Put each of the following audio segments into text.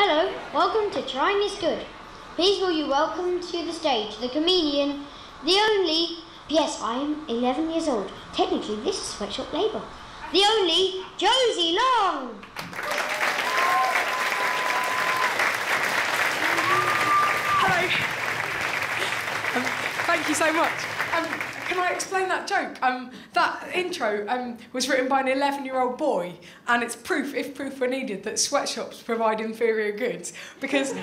Hello, welcome to Trying is Good. Please will you welcome to the stage the comedian, the only, yes, I am 11 years old. Technically, this is sweatshop labour. The only Josie Long. Hello. Thank you so much. Can I explain that joke? That intro was written by an 11-year-old boy, and it's proof, if proof were needed, that sweatshops provide inferior goods. Because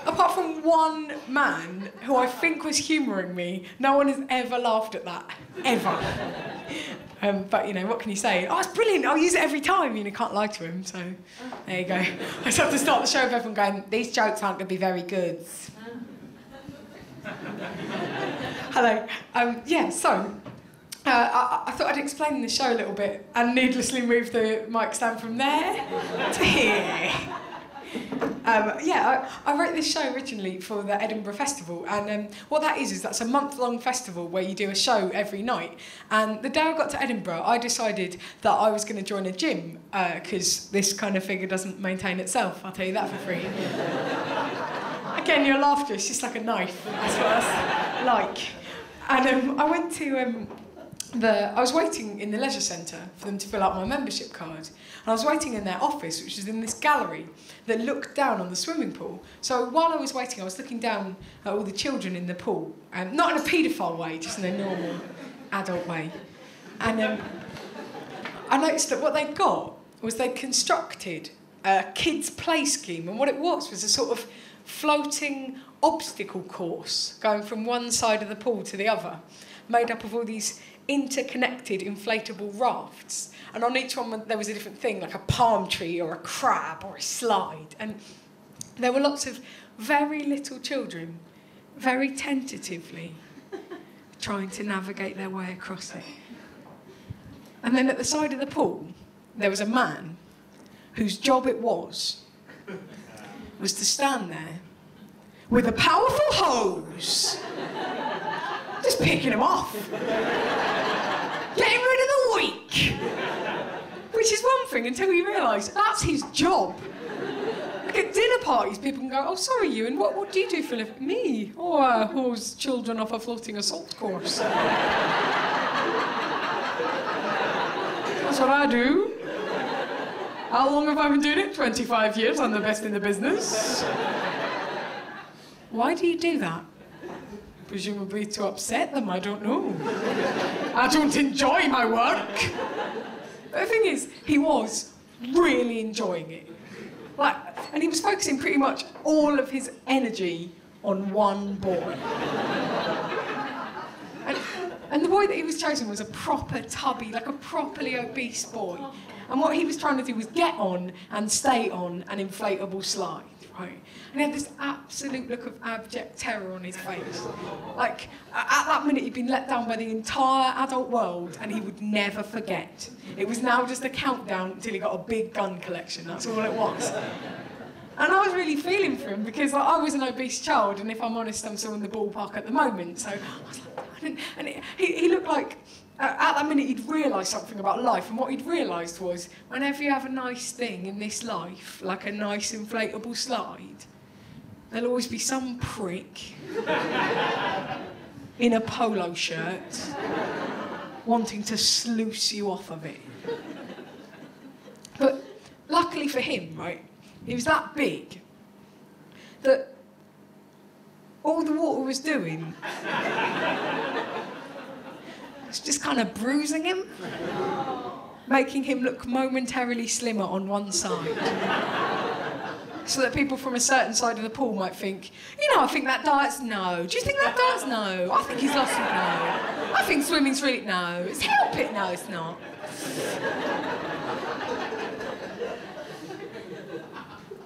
apart from one man who I think was humouring me, no one has ever laughed at that, ever. But, you know, what can you say? Oh, it's brilliant, I'll use it every time. You know, can't lie to him, so there you go. I just have to start the show with everyone going, these jokes aren't going to be very good. Hello. I thought I'd explain the show a little bit and needlessly move the mic stand from there to here. I wrote this show originally for the Edinburgh Festival, and what that is that's a month-long festival where you do a show every night. And the day I got to Edinburgh, I decided that I was going to join a gym, because this kind of figure doesn't maintain itself, I'll tell you that for free. Again, your laughter is just like a knife, that's what that's like. And I went to I was waiting in the leisure centre for them to fill out my membership card. And I was waiting in their office, which is in this gallery that looked down on the swimming pool. So while I was waiting, I was looking down at all the children in the pool, not in a paedophile way, just in a normal adult way. And I noticed that what they'd got was they'd constructed a kids' play scheme, and what it was a sort of floating obstacle course going from one side of the pool to the other, made up of all these interconnected inflatable rafts. And on each one there was a different thing, like a palm tree or a crab or a slide. And there were lots of very little children, very tentatively, trying to navigate their way across it. And then at the side of the pool, there was a man whose job it was to stand there with a powerful hose, just picking him off, getting rid of the weak. Which is one thing until you realise that's his job. Like at dinner parties, people can go, oh, sorry, Ewan, what do you do for a living? Me? Oh, I hose children off a floating assault course. That's what I do. How long have I been doing it? 25 years, I'm the best in the business. Why do you do that? Presumably to upset them, I don't know. I don't enjoy my work. But the thing is, he was really enjoying it. And he was focusing pretty much all of his energy on one boy. And the boy that he was chosen was a proper tubby, like a properly obese boy. And what he was trying to do was get on and stay on an inflatable slide, right? And he had this absolute look of abject terror on his face. Like, at that minute, he'd been let down by the entire adult world, and he would never forget. It was now just a countdown until he got a big gun collection, that's all it was. And I was really feeling for him, because I was an obese child, and if I'm honest, I'm still in the ballpark at the moment, so I was like, he looked like, at that minute, he'd realised something about life, and what he'd realised was, whenever you have a nice thing in this life, like a nice inflatable slide, there'll always be some prick in a polo shirt wanting to sluice you off of it. But luckily for him, right, he was that big that all the water was doing was just kind of bruising him, making him look momentarily slimmer on one side. So that people from a certain side of the pool might think, you know, I think that diet's no. Do you think that diet's no? I think he's lost it, no. I think swimming's really no. It's help it, no, it's not.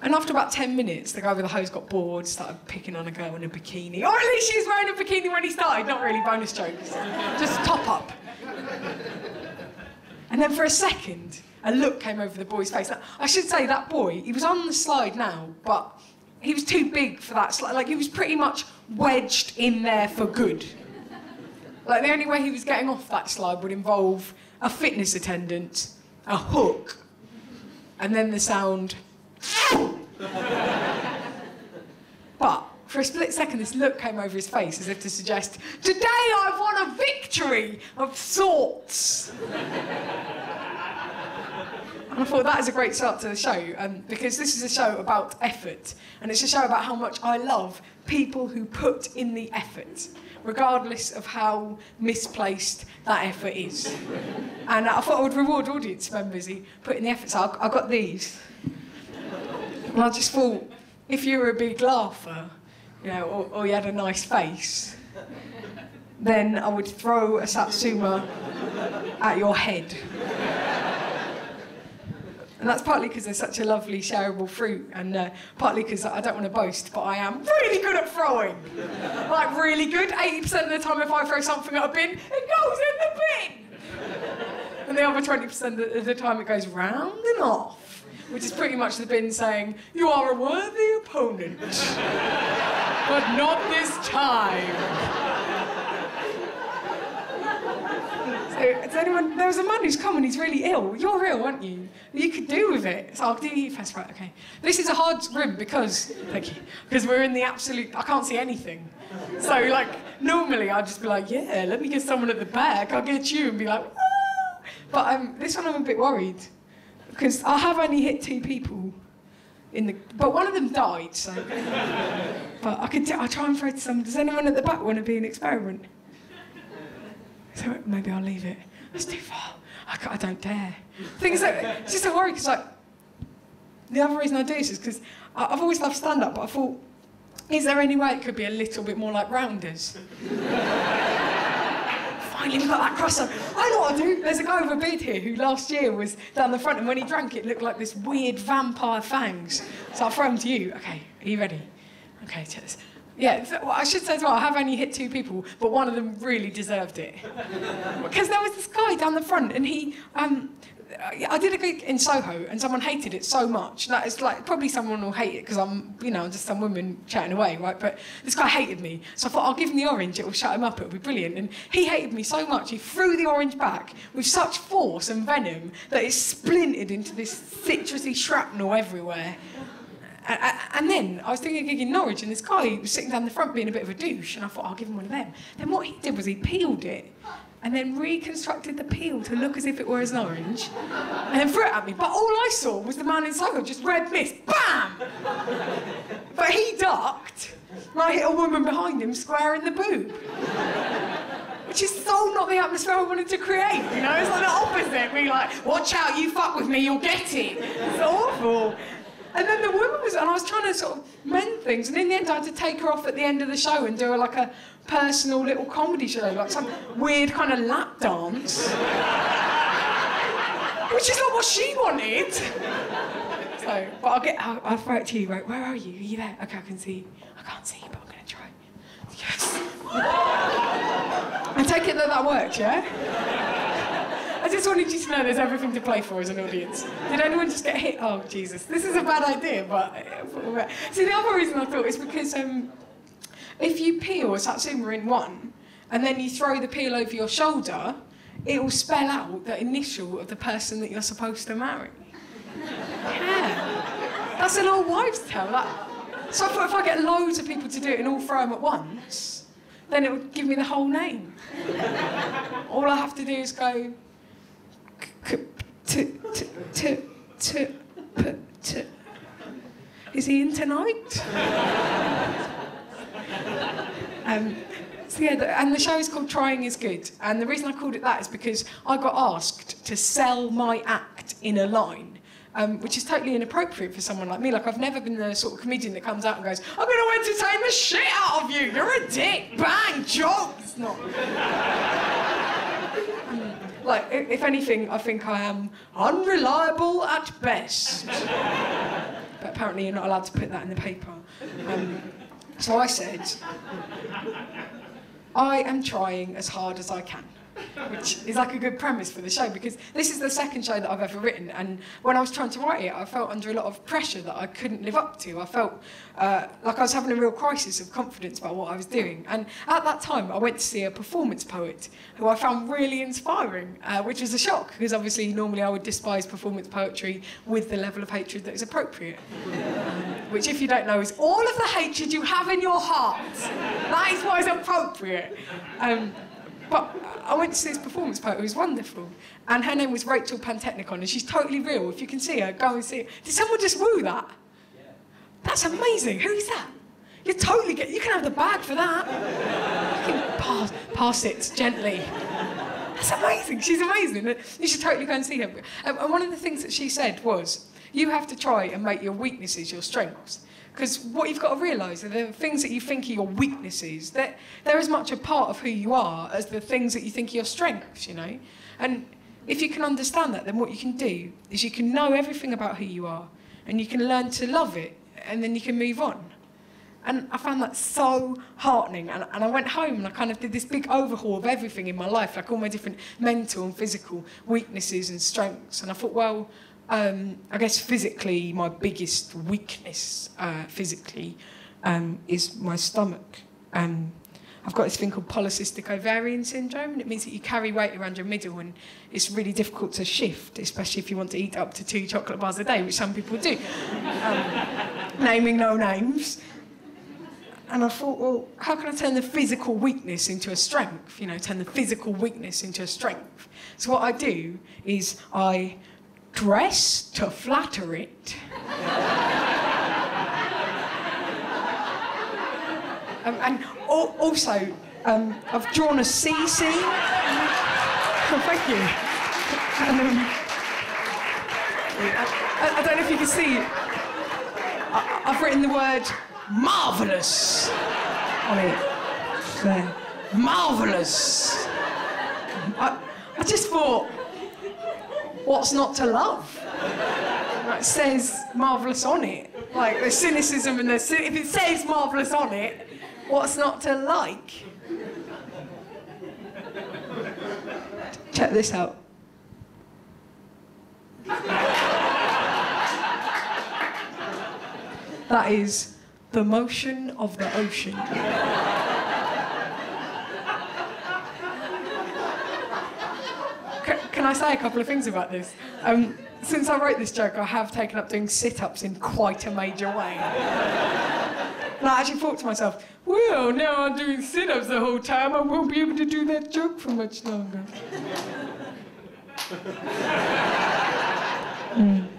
And after about 10 minutes, the guy with the hose got bored, started picking on a girl in a bikini. Or at least she was wearing a bikini when he started, not really bonus jokes. Just top up. And then for a second, a look came over the boy's face. Now, I should say that boy, he was on the slide now, but he was too big for that slide. Like, he was pretty much wedged in there for good. Like, the only way he was getting off that slide would involve a fitness attendant, a hook, and then the sound, But for a split second, this look came over his face as if to suggest, today I've won a victory of sorts. And I thought that is a great start to the show, because this is a show about effort, and it's a show about how much I love people who put in the effort, regardless of how misplaced that effort is. And I thought I would reward audience members who put in the effort. So I got these. And I just thought, if you were a big laugher, you know, or you had a nice face, then I would throw a satsuma at your head. And that's partly because they're such a lovely shareable fruit, and partly because I don't want to boast, but I am really good at throwing. Like, really good. 80% of the time if I throw something at a bin, it goes in the bin. And the other 20% of the time it goes round and off, which is pretty much the bin saying, you are a worthy opponent, but not this time. So, there was a man who's come and he's really ill. You're ill, aren't you? You could do with it. So I'll do you first, right, okay. This is a hard room because, thank you, because we're in the absolute, I can't see anything. So, like, normally I'd just be like, yeah, let me get someone at the back, I'll get you, and be like, ah. But this one I'm a bit worried, because I have only hit 2 people but one of them died, so. But I'll try and throw to someone. Does anyone at the back want to be an experiment? So maybe I'll leave it. It's too far. I don't dare. Thing is, it's just a worry, because like, the other reason I do this is because I've always loved stand-up, but I thought, is there any way it could be a little bit more like Rounders? Finally, we've got that crossover. I know what I do. There's a guy with a beard here who last year was down the front, and when he drank it looked like this weird vampire fangs. So I'll throw him to you. Okay, are you ready? Okay, cheers. Yeah, well, I should say as well, I have only hit 2 people, but one of them really deserved it. Because there was this guy down the front, and he, I did a gig in Soho, and someone hated it so much. That is like, probably someone will hate it, because I'm, you know, just some woman chatting away, right? But this guy hated me, so I thought, I'll give him the orange, it will shut him up, it'll be brilliant. And he hated me so much, he threw the orange back with such force and venom that it splintered into this citrusy shrapnel everywhere. And then I was doing a gig in Norwich, and this guy was sitting down the front being a bit of a douche, and I thought, I'll give him one of them. Then what he did was he peeled it, and then reconstructed the peel to look as if it were an orange, and then threw it at me. But all I saw was the man in Soho, just red mist, BAM! But he ducked, and I hit a woman behind him square in the boob. Which is so not the atmosphere I wanted to create, you know? It's like the opposite, being like, watch out, you fuck with me, you'll get it. It's awful. And then the woman was, and I was trying to sort of mend things, and in the end I had to take her off at the end of the show and do like a personal little comedy show, like some weird kind of lap dance. Which is not what she wanted. So, but I'll throw it to you, right? Where are you? Are you there? Okay, I can see. I can't see, but I'm gonna try. Yes. I take it that worked, yeah? I just wanted you to know there's everything to play for as an audience. Did anyone just get hit? Oh, Jesus. This is a bad idea, but... See, the other reason I thought is because if you peel a satsuma in one, and then you throw the peel over your shoulder, it will spell out the initial of the person that you're supposed to marry. Yeah. That's an old wives' tale. So I thought if I get loads of people to do it and all throw them at once, then it would give me the whole name. All I have to do is go... Is he in tonight? So yeah, and the show is called Trying is Good, and the reason I called it that is because I got asked to sell my act in a line, which is totally inappropriate for someone like me. Like, I've never been the sort of comedian that comes out and goes, I'm going to entertain the shit out of you, you're a dick, bang, joke. It's not. Like, if anything, I think I am unreliable at best. But apparently you're not allowed to put that in the paper. So I said, I am trying as hard as I can. which is like a good premise for the show, because this is the second show that I've ever written, and when I was trying to write it, I felt under a lot of pressure that I couldn't live up to. I felt like I was having a real crisis of confidence about what I was doing, and at that time I went to see a performance poet who I found really inspiring, which was a shock, because obviously normally I would despise performance poetry with the level of hatred that is appropriate. Which, if you don't know, is all of the hatred you have in your heart. That is what is appropriate. But I went to see this performance poet who was wonderful, and her name was Rachel Pantechnicon, and she's totally real. If you can see her, go and see her. Did someone just woo that? Yeah. That's amazing. Who is that? You totally get. You can have the bag for that. You can pass it gently. That's amazing. She's amazing. You should totally go and see her. And one of the things that she said was, you have to try and make your weaknesses your strengths. Because what you've got to realise are the things that you think are your weaknesses, they're as much a part of who you are as the things that you think are your strengths, you know? And if you can understand that, then what you can do is you can know everything about who you are, and you can learn to love it, and then you can move on. And I found that so heartening, and I went home and I kind of did this big overhaul of everything in my life, like all my different mental and physical weaknesses and strengths, and I thought, well, I guess physically, my biggest weakness physically is my stomach. I've got this thing called polycystic ovarian syndrome, and it means that you carry weight around your middle, and it's really difficult to shift, especially if you want to eat up to 2 chocolate bars a day, which some people do. Naming no names. And I thought, well, how can I turn the physical weakness into a strength? You know, turn the physical weakness into a strength. So what I do is I dress to flatter it. And also, I've drawn a sea scene. Oh, thank you. And, I don't know if you can see, I've written the word marvellous on it. So, marvellous. I just thought, what's not to love? It says marvellous on it. Like, there's cynicism and if it says marvellous on it, what's not to like? Check this out. That is the motion of the ocean. Can I say a couple of things about this? Since I wrote this joke, I have taken up doing sit-ups in quite a major way. And I actually thought to myself, well, now I'm doing sit-ups the whole time, I won't be able to do that joke for much longer. And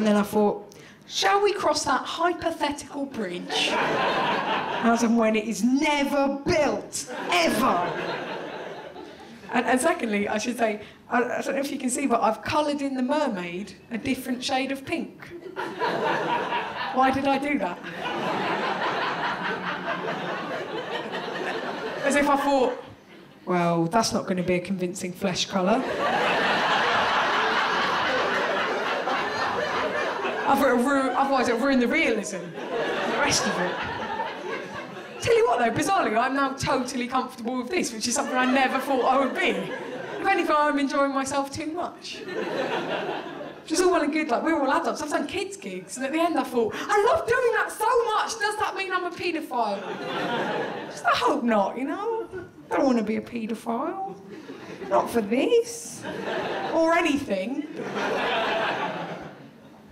then I thought, shall we cross that hypothetical bridge as and when it is never built, ever? And secondly, I should say, I don't know if you can see, but I've coloured in the mermaid a different shade of pink. Why did I do that? As if I thought, well, that's not going to be a convincing flesh colour. Otherwise it'll ruin the realism, the rest of it. Tell you what though, bizarrely, I'm now totally comfortable with this, which is something I never thought I would be. If anything, I'm enjoying myself too much. Which is all well and good, like, we're all adults, I've done kids' gigs, and at the end I thought, I love doing that so much, does that mean I'm a paedophile? Just, I hope not, you know? I don't want to be a paedophile. Not for this. Or anything.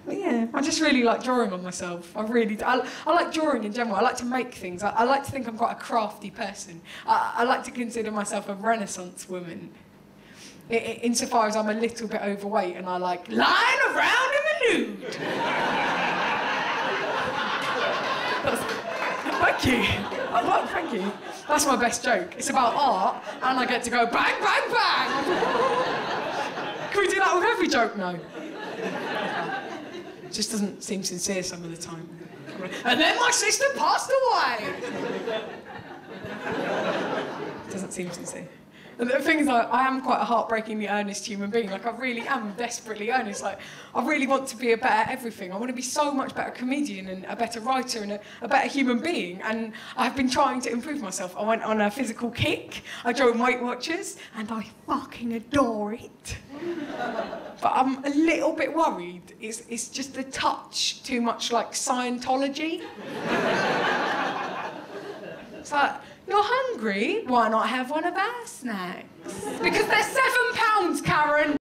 But yeah, I just really like drawing on myself. I really do. I like drawing in general. I like to make things. I like to think I'm quite a crafty person. I like to consider myself a Renaissance woman. Insofar as I'm a little bit overweight and I like lying around in the nude. Thank you. Well, thank you. That's my best joke. It's about art and I get to go bang, bang, bang. Can we do that with every joke? No. It just doesn't seem sincere some of the time. And then my sister passed away. Doesn't seem sincere. And the thing is, I am quite a heartbreakingly earnest human being. Like, I really am desperately earnest. Like, I really want to be a better everything. I want to be so much better comedian and a better writer and a better human being. And I've been trying to improve myself. I went on a physical kick. I joined Weight Watchers, and I fucking adore it. But I'm a little bit worried. It's just a touch too much like Scientology. It's like, you're hungry? Why not have one of our snacks? Because they're £7, Karen.